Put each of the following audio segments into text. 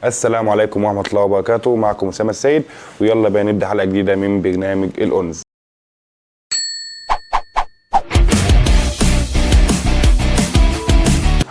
السلام عليكم ورحمة الله وبركاته. معكم أسامة السيد، ويلا بقى نبدأ حلقة جديدة من برنامج الأنس.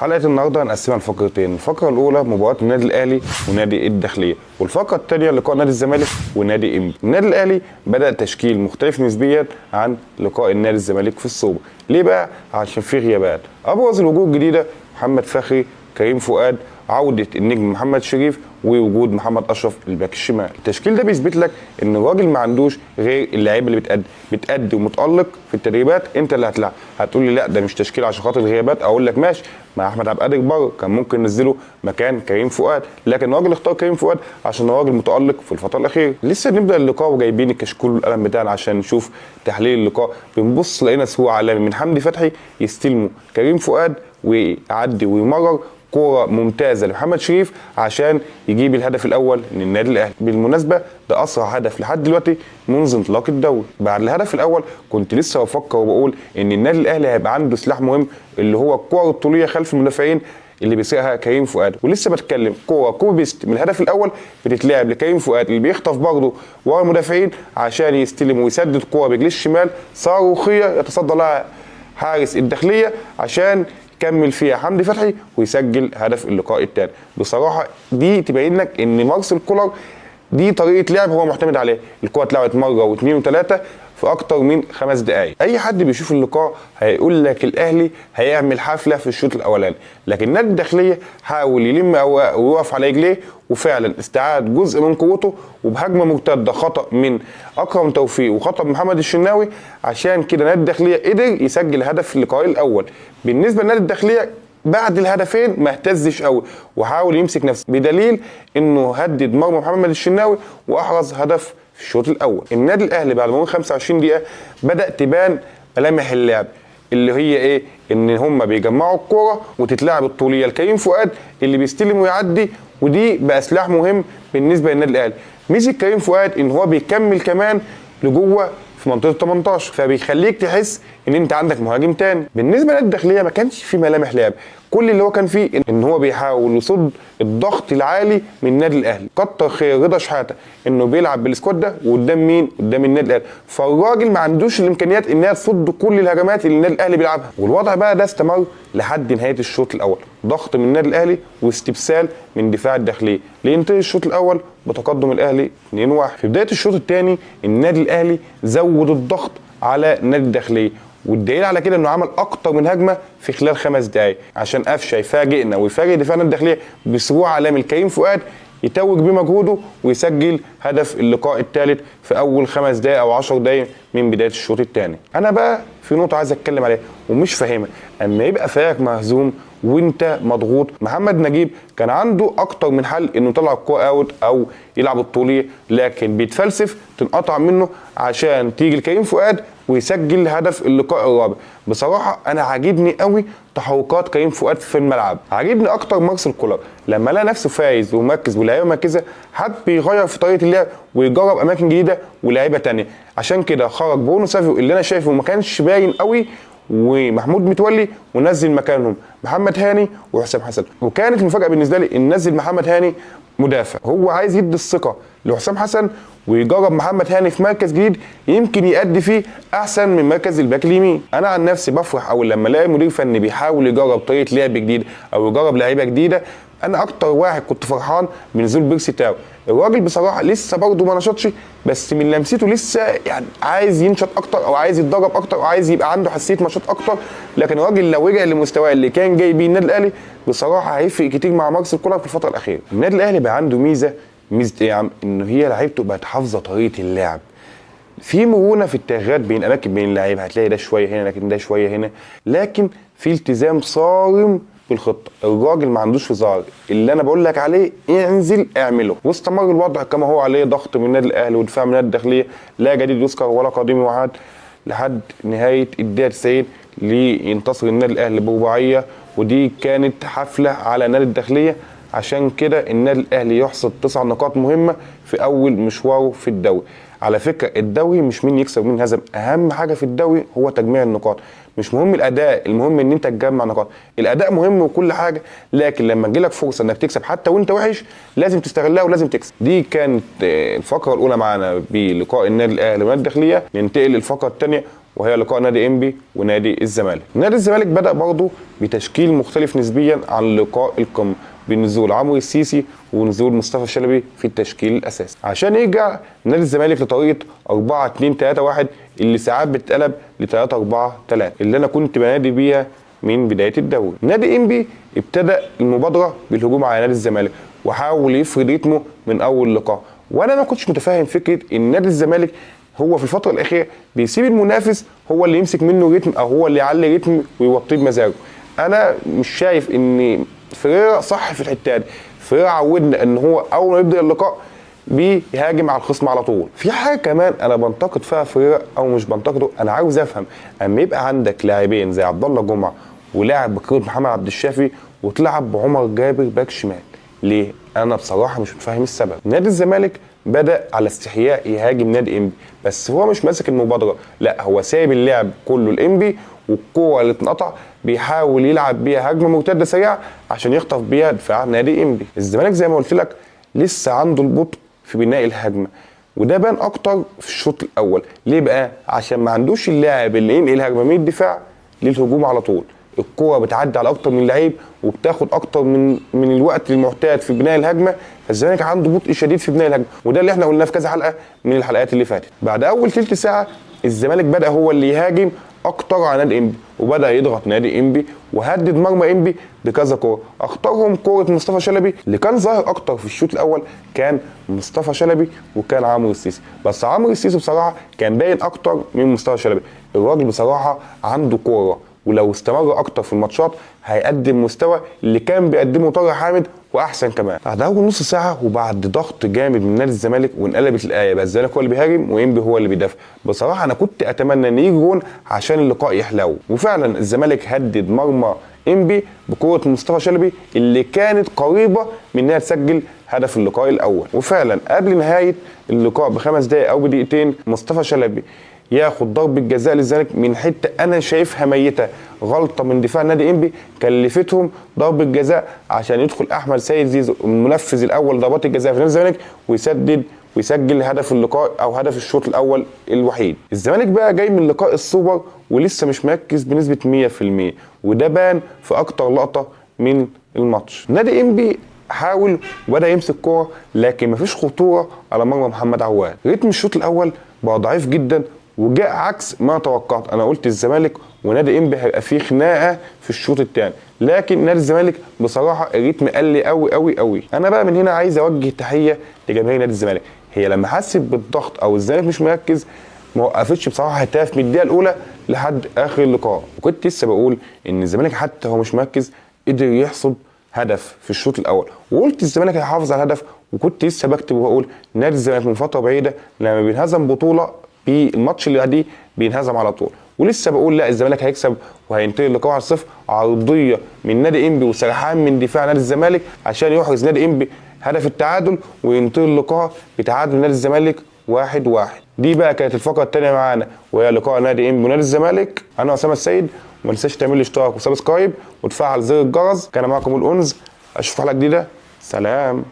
حلقة النهارده هنقسمها لفقرتين. الفقرة الأولى مباراة النادي الأهلي ونادي الداخلية، والفقرة الثانية لقاء نادي الزمالك ونادي إنبي. النادي الأهلي بدأ تشكيل مختلف نسبيا عن لقاء النادي الزمالك في السوبر. ليه بقى؟ عشان في غيابات. أبرز الوجوه الجديدة محمد فخري، كريم فؤاد، عودة النجم محمد شريف، ووجود محمد اشرف الباك الشمال. التشكيل ده بيثبت لك ان الراجل ما عندوش غير اللعيبه اللي بتأدي ومتألق في التدريبات. انت اللي هتلعب. هتقول لي لا ده مش تشكيل عشان خاطر الغيابات، اقول لك ماشي، مع احمد عبد القادر بره كان ممكن ننزله مكان كريم فؤاد، لكن الراجل اختار كريم فؤاد عشان الراجل متألق في الفتره الاخيره. لسه نبدا اللقاء وجايبين الكشكول والقلم بتاعنا عشان نشوف تحليل اللقاء. بنبص لقينا سهو عالمي من حمدي فتحي يستلموا كريم فؤاد ويعدي ويمرر كوره ممتازه لمحمد شريف عشان يجيب الهدف الاول للنادي الاهلي. بالمناسبه ده اسرع هدف لحد دلوقتي منذ انطلاق الدوري. بعد الهدف الاول كنت لسه بفكر وبقول ان النادي الاهلي هيبقى عنده سلاح مهم اللي هو الكوره الطوليه خلف المدافعين اللي بيسيرها كريم فؤاد. ولسه بتكلم كوره كوبي بيست من الهدف الاول بتتلعب لكريم فؤاد اللي بيخطف برضه ورا المدافعين عشان يستلم ويسدد كوره برجليه الشمال صاروخيه يتصدى لها حارس الداخليه عشان كمل فيها حمدي فتحي ويسجل هدف اللقاء الثاني. بصراحه دي تبين لك ان مارسيل كولر دي طريقه لعب هو معتمد عليها. الكره اتلعبت مره واثنين وثلاثه في اكتر من 5 دقائق. اي حد بيشوف اللقاء هيقول لك الاهلي هيعمل حفله في الشوط الاولاني، لكن النادي الداخليه حاول يلم ويقف على رجليه وفعلا استعاد جزء من قوته وبهجمه مرتده خطا من اكرم توفيق وخطا من محمد الشناوي. عشان كده النادي الداخليه قدر يسجل هدف في اللقاء الاول. بالنسبه للنادي الداخليه بعد الهدفين ما اهتزش قوي وحاول يمسك نفسه، بدليل انه هدد مرمى محمد الشناوي واحرز هدف في الشوط الاول. النادي الاهلي بعد مرور 25 دقيقه بدا تبان ملامح اللعب اللي هي ايه؟ ان هم بيجمعوا الكوره وتتلعب الطوليه لكريم فؤاد اللي بيستلم ويعدي، ودي بقى سلاح مهم بالنسبه للنادي الاهلي. مسك كريم فؤاد ان هو بيكمل كمان لجوه في منطقه 18، فبيخليك تحس ان انت عندك مهاجم تاني. بالنسبه للداخليه ما كانش في ملامح لعب، كل اللي هو كان فيه ان هو بيحاول يصد الضغط العالي من النادي الاهلي. كتر خير رضا شحاته انه بيلعب بالسكواد ده وقدام مين؟ قدام النادي الاهلي. فالراجل ما عندوش الامكانيات انها تصد كل الهجمات اللي النادي الاهلي بيلعبها. والوضع بقى ده استمر لحد نهايه الشوط الاول، ضغط من النادي الاهلي واستبسال من دفاع الداخليه لينتهي الشوط الاول بتقدم الاهلي 2-1. في بدايه الشوط الثاني النادي الاهلي زود الضغط على النادي الداخليه، والدليل على كده انه عمل اكتر من هجمه في خلال 5 دقائق عشان قفشه يفاجئنا ويفاجئ دفاعنا الداخليه بسرعه عالمي لكريم فؤاد يتوج بمجهوده ويسجل هدف اللقاء الثالث في اول 5 دقائق او 10 دقائق من بدايه الشوط الثاني. انا بقى في نقطه عايز اتكلم عليها ومش فاهمها. اما يبقى فريقك مهزوم وانت مضغوط، محمد نجيب كان عنده اكتر من حل انه يطلع الكوره اوت او يلعب الطوليه، لكن بيتفلسف تنقطع منه عشان تيجي لكريم فؤاد ويسجل هدف اللقاء الرابع. بصراحه انا عاجبني قوي تحركات كريم فؤاد في الملعب، عاجبني اكتر مارسيل كولر لما لقى نفسه فايز ومركز واللعيبه مركزه حب يغير في طريقه اللعب ويجرب اماكن جديده ولاعيبه ثانيه. عشان كده خرج برونو سافيو اللي انا شايفه ما كانش باين قوي ومحمود متولي ونزل مكانهم محمد هاني وحسام حسن. وكانت المفاجاه بالنسبه لي ان نزل محمد هاني مدافع، هو عايز يدي الثقه لحسام حسن ويجرب محمد هاني في مركز جديد يمكن يأدي فيه احسن من مركز الباك اليمين. انا عن نفسي بفرح اول لما الاقي مدير فني بيحاول يجرب طريقه لعب جديده او يجرب لعيبه جديده. انا اكتر واحد كنت فرحان من نزول بيرسي تاو. الراجل بصراحه لسه برضه ما نشطش، بس من لمسته لسه يعني عايز ينشط اكتر او عايز يتدرب اكتر او عايز يبقى عنده حساسيه نشاط اكتر. لكن الراجل لو رجع لمستواه اللي كان جاي بيه النادي الاهلي بصراحه هيفرق كتير مع مارسيل كولر في الفتره الاخيره. النادي الاهلي بقى عنده ميزه ايه يا عم؟ ان هي لعيبته بقت حافظه طريقه اللعب، في مرونه في التغييرات بين اماكن بين اللعيبه، هتلاقي ده شويه هنا لكن ده شويه هنا، لكن في التزام صارم بالخطه. الراجل ما عندوش هزار، اللي انا بقول لك عليه انزل اعمله. واستمر الوضع كما هو عليه، ضغط من النادي الاهلي ودفاع من النادي الداخليه، لا جديد يذكر ولا قديم يعاد، لحد نهايه الدقيقه 90 لينتصر النادي الاهلي برباعيه. ودي كانت حفله على النادي الداخليه. عشان كده النادي الاهلي يحصد 9 نقاط مهمه في اول مشواره في الدوري. على فكره الدوري مش مين يكسب ومين يهزم، اهم حاجه في الدوري هو تجميع النقاط، مش مهم الاداء، المهم ان انت تجمع نقاط. الاداء مهم وكل حاجه، لكن لما تجيلك فرصه انك تكسب حتى وانت وحش لازم تستغلها ولازم تكسب. دي كانت الفقره الاولى معانا بلقاء النادي الاهلي والنادي الداخليه. ننتقل للفقره الثانيه وهي لقاء نادي انبي ونادي الزمالك. نادي الزمالك بدأ برضه بتشكيل مختلف نسبيا عن لقاء القمة، بنزول عمرو السيسي ونزول مصطفى شلبي في التشكيل الاساسي، عشان يرجع نادي الزمالك لطريقه 4-2-3-1 اللي ساعات بتتقلب ل 3-4-3 اللي انا كنت بنادي بيها من بدايه الدوري. نادي انبي ابتدى المبادره بالهجوم على نادي الزمالك وحاول يفرض رتمه من اول لقاء، وانا ما كنتش متفاهم فكره ان نادي الزمالك هو في الفتره الاخيره بيسيب المنافس هو اللي يمسك منه رتم او هو اللي يعلي رتم ويوطيه بمزاجه. انا مش شايف ان فريرا صح في الحته دي. فريرا عودنا ان هو اول ما يبدا اللقاء بيهاجم على الخصم على طول. في حاجه كمان انا بنتقد فيها فريرا او مش بنتقده، انا عاوز افهم اما يبقى عندك لاعبين زي عبد الله جمعه ولاعب بقيمه محمد عبد الشافي وتلعب بعمر جابر باك شمال ليه؟ انا بصراحه مش فاهم السبب. نادي الزمالك بدأ على استحياء يهاجم نادي انبي، بس هو مش ماسك المبادرة، لا هو سايب اللعب كله الانبي، والكوره اللي اتنقطع بيحاول يلعب بيها هجمه مرتده سريعه عشان يخطف بيها دفاع نادي انبي. الزمالك زي ما قلت لك لسه عنده البطء في بناء الهجمه، وده بان اكتر في الشوط الاول. ليه بقى؟ عشان ما عندوش اللاعب اللي ينقل الهجمه من الدفاع للهجوم على طول. الكوره بتعدي على اكتر من لعيب وبتاخد اكتر من الوقت المعتاد في بناء الهجمه، فالزمالك عنده بطء شديد في بناء الهجمه، وده اللي احنا قلناه في كذا حلقه من الحلقات اللي فاتت. بعد اول ثلث ساعه الزمالك بدا هو اللي يهاجم اكتر على نادي انبي، وبدا يضغط نادي انبي وهدد مرمى انبي بكذا كوره، اختارهم كوره مصطفى شلبي اللي كان ظاهر اكتر في الشوط الاول. كان مصطفى شلبي وكان عمرو السيسي، بس عمرو السيسي بصراحه كان باين اكتر من مصطفى شلبي. الراجل بصراحه عنده كوره، ولو استمر اكتر في الماتشات هيقدم مستوى اللي كان بيقدمه طارق حامد واحسن كمان. بعد اول نص ساعه وبعد ضغط جامد من نادي الزمالك وانقلبت الايه بقى الزمالك هو اللي بيهاجم وانبي هو اللي بيدافع. بصراحه انا كنت اتمنى ان يجي جون عشان اللقاء يحلو، وفعلا الزمالك هدد مرمى انبي بكره مصطفى شلبي اللي كانت قريبه من انها تسجل هدف اللقاء الاول. وفعلا قبل نهايه اللقاء ب5 دقائق او بدقيقتين مصطفى شلبي ياخد ضربه جزاء للزمالك من حته انا شايفها ميته، غلطه من دفاع نادي انبي كلفتهم ضربه جزاء عشان يدخل احمد سيد زيزو المنفذ الاول ضربات الجزاء في نادي الزمالك ويسدد ويسجل هدف اللقاء او هدف الشوط الاول الوحيد. الزمالك بقى جاي من لقاء السوبر ولسه مش مركز بنسبه 100%، وده بان في اكتر لقطه من الماتش. نادي انبي حاول وبدا يمسك كوره لكن مفيش خطوره على مرمى محمد عواد. رتم الشوط الاول بقى ضعيف جدا وجاء عكس ما توقعت. انا قلت الزمالك ونادي انبي هيبقى فيه خناقه في الشوط الثاني، لكن نادي الزمالك بصراحه الريتم قل قوي قوي قوي. انا بقى من هنا عايز اوجه تحيه لجماهير نادي الزمالك، هي لما حست بالضغط او الزمالك مش مركز ما وقفتش بصراحه هتاف من الدقيقه الاولى لحد اخر اللقاء. وكنت لسه بقول ان الزمالك حتى هو مش مركز قدر يحصد هدف في الشوط الاول، وقلت الزمالك هيحافظ على الهدف. وكنت لسه بكتب وبقول نادي الزمالك من فتره بعيده لما بينهزم بطوله بالماتش اللي بعديه بينهزم على طول، ولسه بقول لا الزمالك هيكسب وهينتهي اللقاء 1-0. عرضيه من نادي انبي وسرحان من دفاع نادي الزمالك عشان يحرز نادي انبي هدف التعادل وينتهي اللقاء بتعادل نادي الزمالك 1-1. دي بقى كانت الفقره الثانيه معانا وهي لقاء نادي انبي ونادي الزمالك. انا اسامه السيد، وما تنساش تعمل لي اشتراك وسبسكرايب وتفعل زر الجرس. كان معاكم الأنس، اشوف حلقه جديده، سلام.